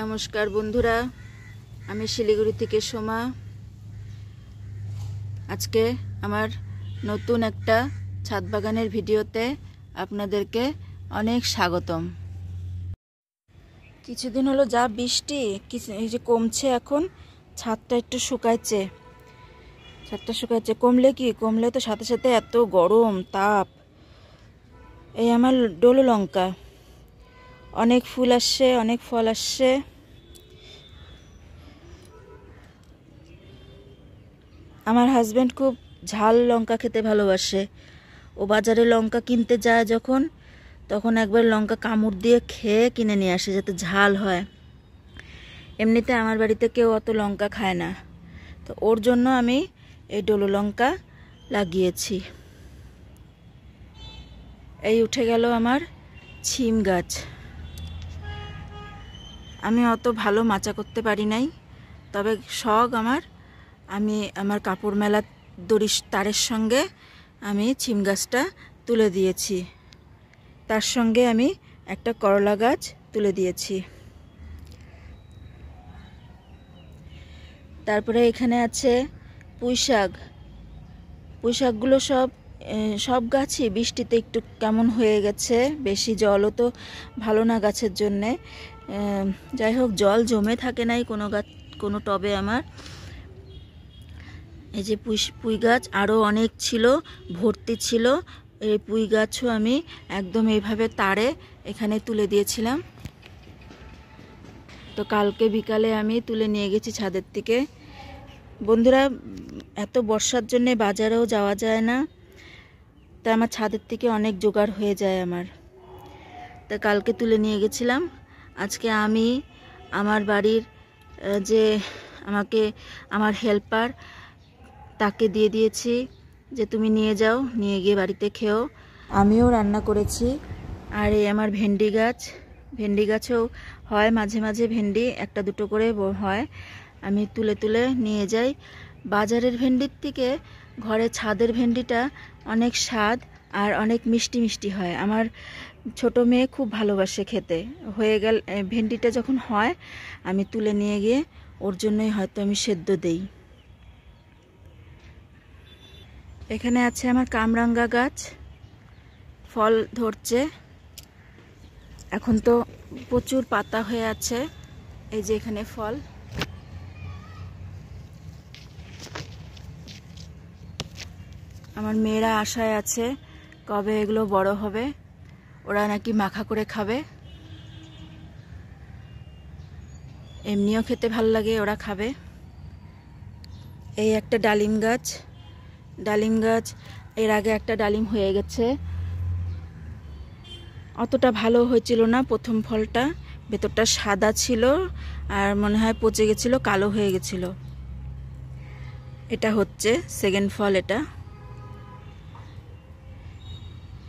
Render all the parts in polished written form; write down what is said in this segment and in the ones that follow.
নমস্কার বন্ধুরা, আমি শিলিগুড়ি থেকে সোমা। আজকে আমার নতুন একটা ছাদ বাগানের ভিডিওতে আপনাদেরকে অনেক স্বাগতম। কিছুদিন হলো যা বৃষ্টি এই যে কমছে, এখন ছাদটা একটু শুকাচ্ছে। কমলে তো সাথে সাথে এত গরম তাপ। এই আমার ডোলো লঙ্কা, অনেক ফুল আসছে, অনেক ফল আসছে। আমার হাজব্যান্ড খুব ঝাল লঙ্কা খেতে ভালোবাসে। ও বাজারে লঙ্কা কিনতে যায় যখন, তখন একবার লঙ্কা কামড় দিয়ে খেয়ে কিনে নিয়ে আসে যাতে ঝাল হয়। এমনিতে আমার বাড়িতে কেউ অত লঙ্কা খায় না, তো ওর জন্য আমি এই ডোলো লঙ্কা লাগিয়েছি। এই উঠে গেল আমার ছিম গাছ। আমি অত ভালো মাচা করতে পারি নাই, তবে শখ আমি আমার কাপড় মেলা দড়ির তারের সঙ্গে আমি ছিম গাছটা তুলে দিয়েছি। তার সঙ্গে আমি একটা করলা গাছ তুলে দিয়েছি। তারপরে এখানে আছে পুঁই শাক। পুঁই শাকগুলো সব গাছই বৃষ্টিতে একটু কেমন হয়ে গেছে। বেশি জলও তো ভালো না গাছের জন্যে। যাই হোক, জল জমে থাকে নাই কোনো টবে আমার। এই যে পুঁই গাছ আরও অনেক ছিল, ভর্তি ছিল। এই পুঁই গাছও আমি একদম এইভাবে তারে এখানে তুলে দিয়েছিলাম। তো কালকে বিকালে আমি তুলে নিয়ে গেছি ছাদের থেকে। বন্ধুরা, এত বর্ষার জন্যে বাজারেও যাওয়া যায় না, তা আমার ছাদের থেকে অনেক জোগাড় হয়ে যায় আমার। তা কালকে তুলে নিয়ে গেছিলাম। আজকে আমি আমার বাড়ির যে আমার হেল্পার, তাকে দিয়ে দিয়েছি যে তুমি নিয়ে যাও, নিয়ে গিয়ে বাড়িতে খেও। আমিও রান্না করেছি। আর এই আমার ভেন্ডি গাছেও হয় মাঝে মাঝে, ভেন্ডি একটা দুটো করে হয়। আমি তুলে তুলে নিয়ে যাই। বাজারের ভেন্ডির থেকে ঘরে ছাদের ভেন্ডিটা অনেক স্বাদ আর অনেক মিষ্টি মিষ্টি হয়। আমার ছোট মেয়ে খুব ভালোবাসে খেতে। হয়ে গেল ভেন্ডিটা যখন হয়, আমি তুলে নিয়ে গিয়ে ওর জন্যই হয়তো আমি সেদ্ধ দেই। এখানে আছে আমার কামরাঙ্গা গাছ, ফল ধরছে। এখন তো প্রচুর পাতা হয়ে আছে। এই যে এখানে ফল। আমার মেয়েরা আশায় আছে কবে এগুলো বড় হবে, ওরা নাকি মাখা করে খাবে। এমনিও খেতে ভাল লাগে, ওরা খাবে। এই একটা ডালিম গাছ। এর আগে একটা ডালিম হয়ে গেছে, অতটা ভালো হয়েছিল না। প্রথম ফলটা ভেতরটা সাদা ছিল আর মনে হয় পচে গেছিল, কালো হয়ে গেছিল। এটা হচ্ছে সেকেন্ড ফল।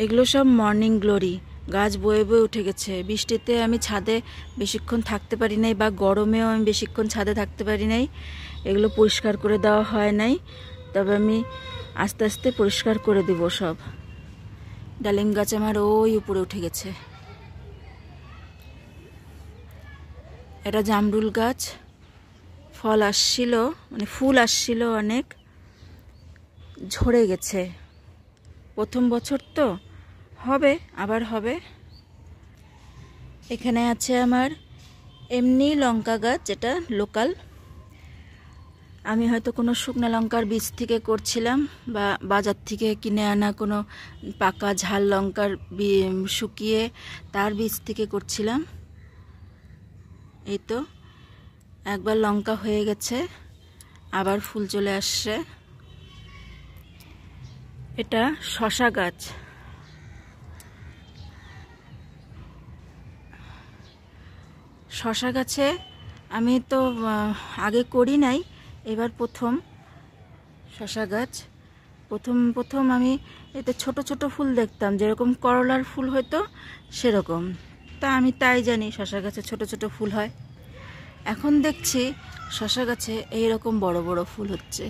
এগুলো সব মর্নিং গ্লোরি গাছ, বয়ে বয়ে উঠে গেছে। বৃষ্টিতে আমি ছাদে বেশিক্ষণ থাকতে পারি নাই, বা গরমেও আমি বেশিক্ষণ ছাদে থাকতে পারি নাই। এগুলো পরিষ্কার করে দেওয়া হয় নাই, তবে আমি আস্তে আস্তে পরিষ্কার করে দেব সব। ডালিম গাছ আমার ওই উপরে উঠে গেছে। এটা জামরুল গাছ, ফুল আসছিল অনেক, ঝরে গেছে। প্রথম বছর তো আবার হবে। এখানে আছে আমার এমনি লঙ্কা গাছ, যেটা লোকাল। আমি হয়তো কোনো শুকনো লঙ্কার বীজ থেকে করছিলাম, বা বাজার থেকে কিনে আনা কোনো পাকা ঝাল লঙ্কার শুকিয়ে তার বীজ থেকে করছিলাম। এই তো একবার লঙ্কা হয়ে গেছে, আবার ফুল চলে আসছে। এটা শসা গাছ। শসা গাছে আমি তো আগে করি নাই, এবার প্রথম শসা গাছ। প্রথম আমি এতে ছোট ছোট ফুল দেখতাম, যেরকম করলার ফুল হয়তো সেরকম। তা আমি তাই জানি শসা গাছে ছোট ছোট ফুল হয়। এখন দেখছি শসা গাছে এইরকম বড় বড় ফুল হচ্ছে।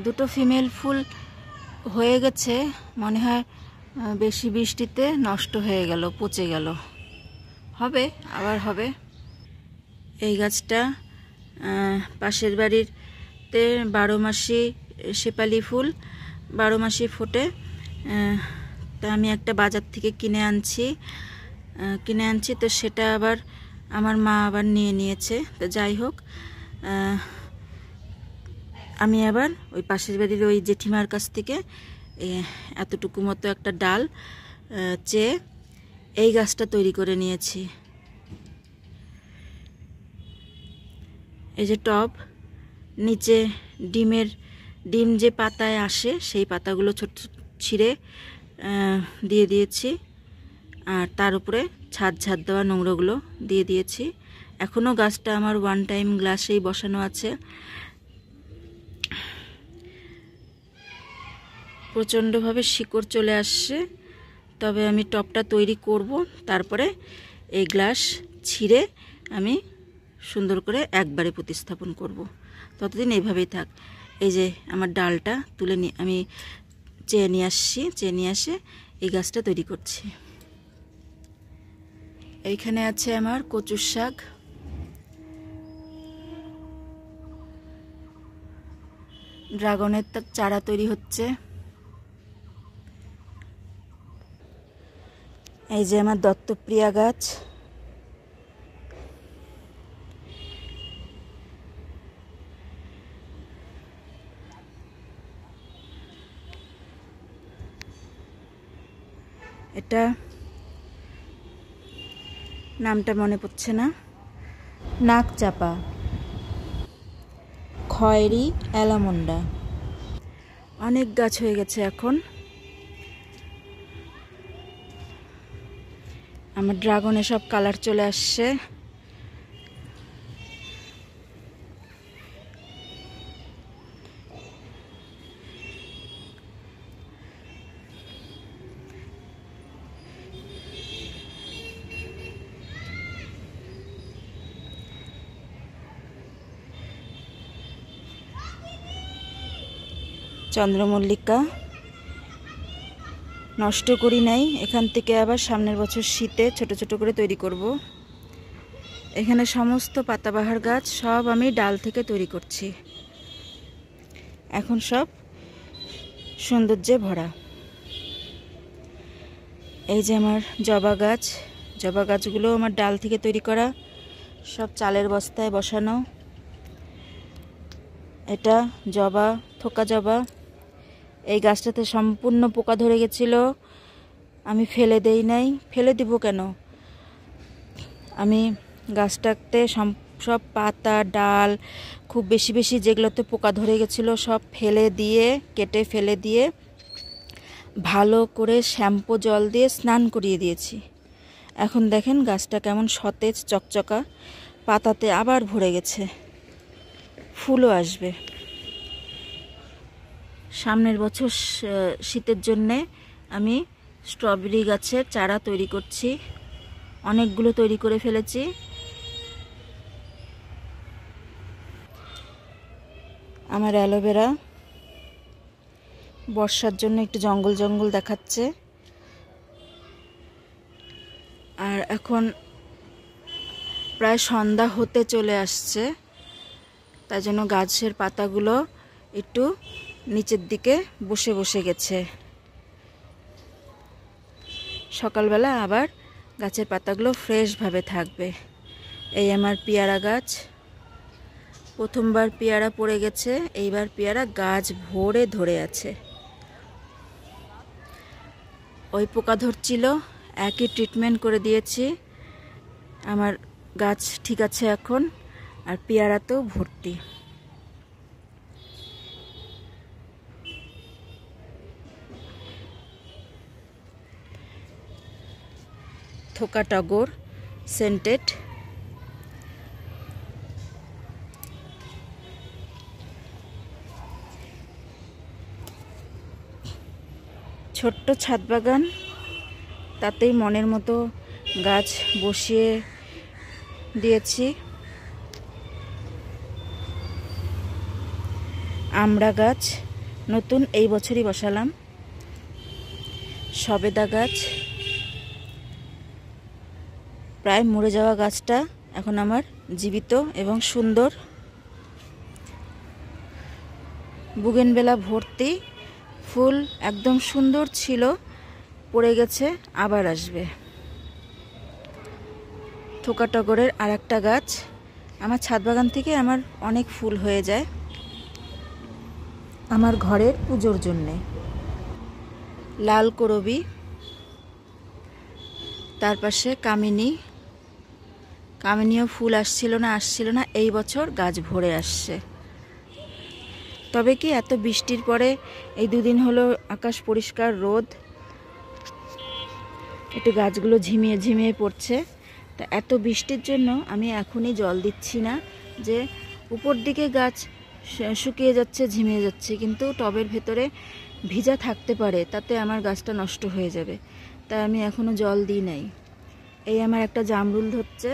দুটো ফিমেল ফুল হয়ে গেছে, মনে হয় বেশি বৃষ্টিতে নষ্ট হয়ে গেল, পচে গেল। হবে, আবার হবে। এই গাছটা পাশের বাড়িতে 12 মাসি শেপালি ফুল 12 মাসি ফোটে। তা আমি একটা বাজার থেকে কিনে আনছি তো সেটা আবার আমার মা আবার নিয়েছে। তো যাই হোক, আমি আবার ওই পাশের বাড়ির ওই জেঠিমার কাছ থেকে এতটুকু মতো একটা ডাল চেয়ে এই গাছটা তৈরি করে নিয়েছি। এই যে টব, নিচে ডিম যে পাতায় আসে সেই পাতাগুলো ছোট ছিঁড়ে দিয়ে দিয়েছি, আর তার উপরে ছাদ দেওয়া নোংরাগুলো দিয়ে দিয়েছি। এখনও গাছটা আমার 1 টাইম গ্লাসেই বসানো আছে। প্রচণ্ডভাবে শিকড় চলে আসছে, তবে আমি টবটা তৈরি করব, তারপরে এই গ্লাস ছিঁড়ে আমি সুন্দর করে একবারে প্রতিস্থাপন করব। ততদিন এইভাবেই থাক। এই যে আমার ডালটা তুলে আমি চেয়ে নিয়ে এসে এই গাছটা তৈরি করছি। এইখানে আছে আমার কচুর শাক। ড্রাগনের চারা তৈরি হচ্ছে। এই যে আমার দত্তপ্রিয়া গাছ। এটা নামটা মনে পড়ছে না, নাক চাপা, খয়েরি অ্যালামন্ডা। অনেক গাছ হয়ে গেছে এখন। আমার ড্রাগনে সব কালার চলে আসছে। চন্দ্রমল্লিকা নষ্ট করি নাই, এখান থেকে আবার সামনের বছর শীতে ছোট ছোট করে তৈরি করব। এখানে সমস্ত পাতাবাহার গাছ সব আমি ডাল থেকে তৈরি করছি। এখন সব সৌন্দর্যে ভরা। এই যে আমার জবা গাছগুলো আমার ডাল থেকে তৈরি করা, সব চালের বস্তায় বসানো। এটা জবা, থোকা জবা। এই গাছটাতে সম্পূর্ণ পোকা ধরে গেছিল, আমি ফেলে দেই নাই। ফেলে দিব কেন? আমি গাছটাতে সব পাতা ডাল খুব বেশি যেগুলোতে পোকা ধরে গেছিলো সব কেটে ফেলে দিয়ে ভালো করে শ্যাম্পু জল দিয়ে স্নান করিয়ে দিয়েছি। এখন দেখেন গাছটা কেমন সতেজ চকচকা, পাতাতে আবার ভরে গেছে, ফুলও আসবে। সামনের বছর শীতের জন্যে আমি স্ট্রবেরি গাছের চারা তৈরি করছি। অনেকগুলো তৈরি করে ফেলেছি। আমার অ্যালোভেরা বর্ষার জন্য একটু জঙ্গল দেখাচ্ছে, আর এখন প্রায় সন্ধ্যা হতে চলে আসছে, তাই জন্য গাছের পাতাগুলো একটু নিচের দিকে বসে গেছে। সকালবেলা আবার গাছের পাতাগুলো ফ্রেশভাবে থাকবে। এই আমার পেয়ারা গাছ, প্রথমবার পেয়ারা পড়ে গেছে, এইবার পেয়ারা গাছ ভরে ধরে আছে। ওই পোকা ধরছিল, একই ট্রিটমেন্ট করে দিয়েছি, আমার গাছ ঠিক আছে এখন, আর পেয়ারাতেও ভর্তি। থোকা টগর সেন্টেড। ছোট্ট ছাদ বাগান, তাতেই মনের মতো গাছ বসিয়ে দিয়েছি। আমড়া গাছ নতুন এই বছরই বসালাম। সবেদা গাছ প্রায় মরে যাওয়া গাছটা এখন আমার জীবিত এবং সুন্দর। বুগেনবেলা ভর্তি ফুল, একদম সুন্দর ছিল, পড়ে গেছে, আবার আসবে। থোকা টগরের আর একটা গাছ। আমার ছাদ বাগান থেকে আমার অনেক ফুল হয়ে যায় আমার ঘরের পুজোর জন্যে। লাল করবি, তার পাশে কামিনী। কামিনীও ফুল আসছিল না, এই বছর গাছ ভরে আসছে। তবে কি এত বৃষ্টির পরে এই দুদিন হলো আকাশ পরিষ্কার, রোদ, একটু গাছগুলো ঝিমিয়ে ঝিমিয়ে পড়ছে। তা এত বৃষ্টির জন্য আমি এখনই জল দিচ্ছি না, যে উপর দিকে গাছ শুকিয়ে যাচ্ছে, ঝিমিয়ে যাচ্ছে, কিন্তু টবের ভেতরে ভিজা থাকতে পারে, তাতে আমার গাছটা নষ্ট হয়ে যাবে, তাই আমি এখনো জল দিই নাই। এই আমার একটা জামরুল ধরছে,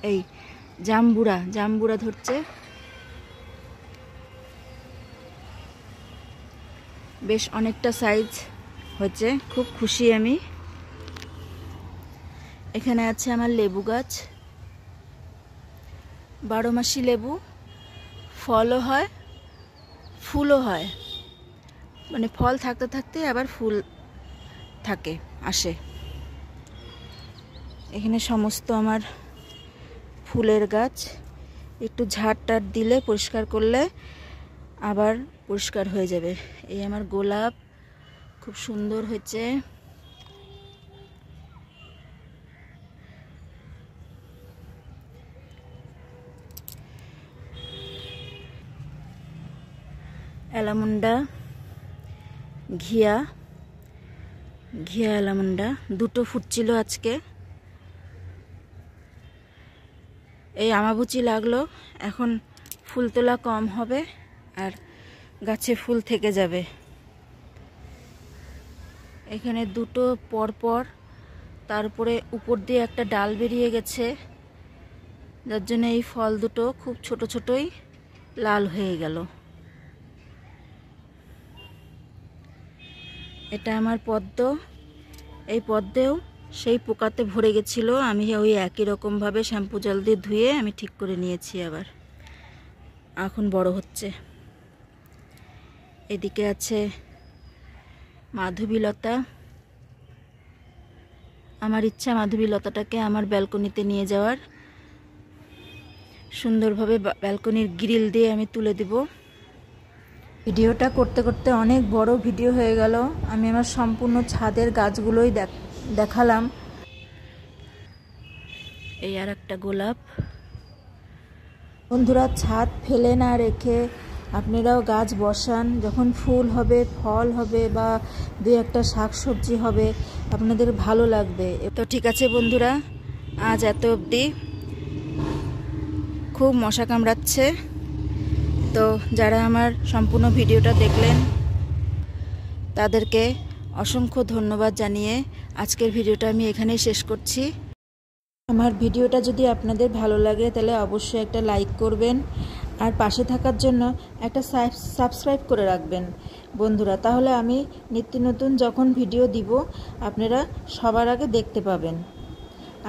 এই জামবুড়া ধরছে, বেশ অনেকটা সাইজ হয়েছে, খুব খুশি আমি। এখানে আছে আমার লেবু গাছ, 12 মাসি লেবু, ফলও হয় ফুলও হয়, মানে ফল থাকতে থাকতে আবার ফুল আসে। এখানে সমস্ত আমার ফুলের গাছ, একটু ঝাড় টাড় দিলে, পরিষ্কার করলে আবার পরিষ্কার হয়ে যাবে। এই আমার গোলাপ খুব সুন্দর হয়েছে। অ্যালামন্ডা, ঘিয়া অ্যালামন্ডা দুটো ফুটছিল আজকে। এই আমাবুচি লাগলো, এখন ফুল তোলা কম হবে আর গাছে ফুল থেকে যাবে। এখানে দুটো পরপর, তারপরে উপর দিয়ে একটা ডাল বেরিয়ে গেছে, যার জন্য এই ফল দুটো খুব ছোট ছোটই লাল হয়ে গেল। এটা আমার পদ্ম, এই পদ্মেও সেই পোকাতে ভরে গেছিল, আমি ওই একই রকমভাবে শ্যাম্পু জল দিয়ে ধুয়ে আমি ঠিক করে নিয়েছি, আবার এখন বড় হচ্ছে। এদিকে আছে মাধবীলতা। আমার ইচ্ছা মাধবীলতাটাকে আমার ব্যালকনিতে নিয়ে যাওয়ার, সুন্দরভাবে ব্যালকনির গ্রিল দিয়ে আমি তুলে দেব। ভিডিওটা করতে করতে অনেক বড় ভিডিও হয়ে গেল। আমি আমার সম্পূর্ণ ছাদের গাছগুলোই দেখালাম। এই আর একটা গোলাপ। বন্ধুরা, ছাদ ফেলে না রেখে আপনারাও গাছ বসান, যখন ফুল হবে, ফল হবে বা দুই একটা শাকসবজি হবে, আপনাদের ভালো লাগবে। তো ঠিক আছে বন্ধুরা, আজ এত অবধি। খুব মশা কামড়াচ্ছে, তো যারা আমার সম্পূর্ণ ভিডিওটা দেখলেন তাদেরকে অসংখ্য ধন্যবাদ জানিয়ে আজকের ভিডিওটা আমি এখানেই শেষ করছি। আমার ভিডিওটা যদি আপনাদের ভালো লাগে তাহলে অবশ্যই একটা লাইক করবেন, আর পাশে থাকার জন্য একটা সাবস্ক্রাইব করে রাখবেন বন্ধুরা, তাহলে আমি নিত্য নতুন যখন ভিডিও দিব আপনারা সবার আগে দেখতে পাবেন।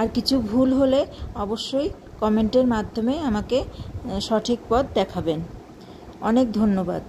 আর কিছু ভুল হলে অবশ্যই কমেন্টের মাধ্যমে আমাকে সঠিক পথ দেখাবেন। অনেক ধন্যবাদ।